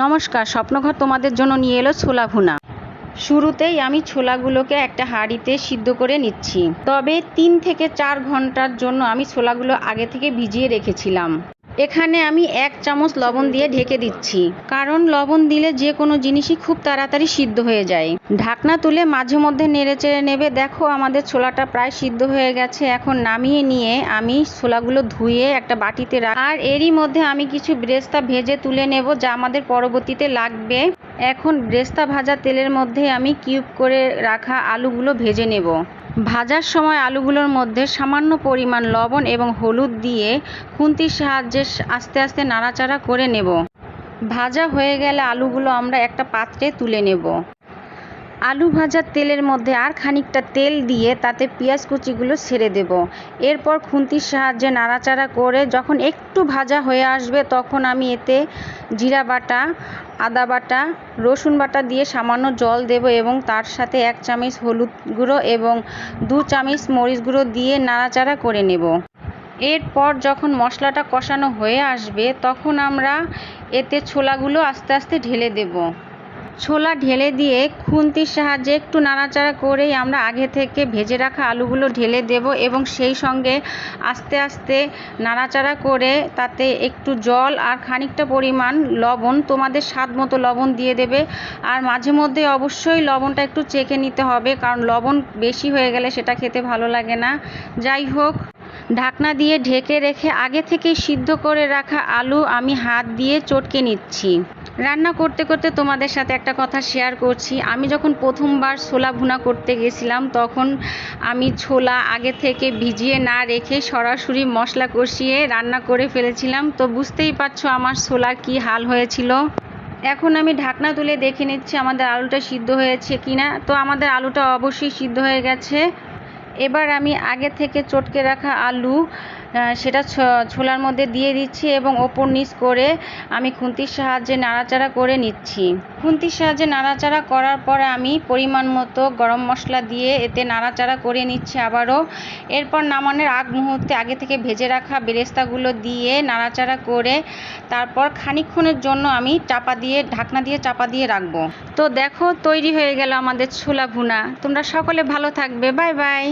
নমস্কার, স্বপ্নঘর তোমাদের জন্য নিয়ে এলো ছোলা ভুনা। শুরুতেই আমি ছোলাগুলোকে একটা হাঁড়িতে সিদ্ধ করে নিচ্ছি। তবে 3 থেকে 4 ঘন্টার জন্য আমি ছোলাগুলো আগে থেকে ভিজিয়ে রেখেছিলাম। এখানে আমি 1 চামচ লবণ দিয়ে ঢেকে দিচ্ছি, কারণ লবণ দিলে যে কোনো জিনিসই খুব তাড়াতাড়ি সিদ্ধ হয়ে যায়। ঢাকনা তুলে মাঝে মধ্যে নেড়ে চেড়ে নেবে। দেখো আমাদের ছোলাটা প্রায় সিদ্ধ হয়ে গেছে। এখন নামিয়ে নিয়ে আমি ছোলাগুলো ধুয়ে একটা বাটিতে আর এরই মধ্যে আমি কিছু বেরেস্তা ভেজে তুলে নেব, যা আমাদের পরবর্তীতে লাগবে। এখন বেরেস্তা ভাজা তেলের মধ্যে আমি কিউব করে রাখা আলুগুলো ভেজে নেব। ভাজার সময় আলুগুলোর মধ্যে সামান্য পরিমাণ লবণ এবং হলুদ দিয়ে খুন্তির সাহায্যে আস্তে আস্তে নাড়াচাড়া করে নেব। ভাজা হয়ে গেলে আলুগুলো আমরা একটা পাত্রে তুলে নেব। আলু ভাজার তেলের মধ্যে আর খানিকটা তেল দিয়ে তাতে পেঁয়াজ কুচিগুলো ছেড়ে দেব। এরপর খুন্তির সাহায্যে নাড়াচাড়া করে যখন একটু ভাজা হয়ে আসবে, তখন আমি এতে জিরা বাটা, আদা বাটা, রসুন বাটা দিয়ে সামান্য জল দেব এবং তার সাথে 1 চামচ হলুদ গুঁড়ো এবং 2 চামচ মরিচ গুঁড়ো দিয়ে নাড়াচাড়া করে নেব। এরপর যখন মশলাটা কষানো হয়ে আসবে, তখন আমরা এতে ছোলাগুলো আস্তে আস্তে ঢেলে দেব। ছোলা ঢেলে দিয়ে খুন্তির সাহায্যে একটু নাড়াচাড়া করেই আমরা আগে থেকে ভেজে রাখা আলুগুলো ঢেলে দেব এবং সেই সঙ্গে আস্তে আস্তে নাড়াচাড়া করে তাতে একটু জল আর খানিকটা পরিমাণ লবণ, তোমাদের স্বাদ মতো লবণ দিয়ে দেবে। আর মাঝে মধ্যে অবশ্যই লবণটা একটু চেখে নিতে হবে, কারণ লবণ বেশি হয়ে গেলে সেটা খেতে ভালো লাগে না। যাই হোক, ঢাকনা দিয়ে ঢেকে রেখে আগে থেকে সিদ্ধ করে রাখা আলু আমি হাত দিয়ে চটকে নিচ্ছি। রান্না করতে করতে তোমাদের সাথে একটা কথা শেয়ার করছি। আমি যখন প্রথমবার ছোলা ভুনা করতে গেছিলাম, তখন আমি ছোলা আগে থেকে ভিজিয়ে না রেখে সরাসরি মশলা কষিয়ে রান্না করে ফেলেছিলাম। তো বুঝতেই পারছো আমার ছোলার কি হাল হয়েছিল। এখন আমি ঢাকনা তুলে দেখে নিচ্ছি আমাদের আলুটা সিদ্ধ হয়েছে কিনা। তো আমাদের আলুটা অবশ্যই সিদ্ধ হয়ে গেছে। এবার আমি আগে থেকে চটকে রাখা আলু সেটা ছোলার মধ্যে দিয়ে দিচ্ছি এবং ওপর নিচ করে আমি খুন্তির সাহায্যে নাড়াচাড়া করে নিচ্ছি। খুন্তির সাহায্যে নাড়াচাড়া করার পরে আমি পরিমাণ মতো গরম মশলা দিয়ে এতে নাড়াচাড়া করে নিচ্ছি আবারও। এরপর নামানোর আগ মুহূর্তে আগে থেকে ভেজে রাখা বেরেস্তাগুলো দিয়ে নাড়াচাড়া করে তারপর খানিকক্ষণের জন্য আমি ঢাকনা দিয়ে চাপা দিয়ে রাখবো। তো দেখো, তৈরি হয়ে গেল আমাদের ছোলা ভুনা। তোমরা সকলে ভালো থাকবে। Bye bye.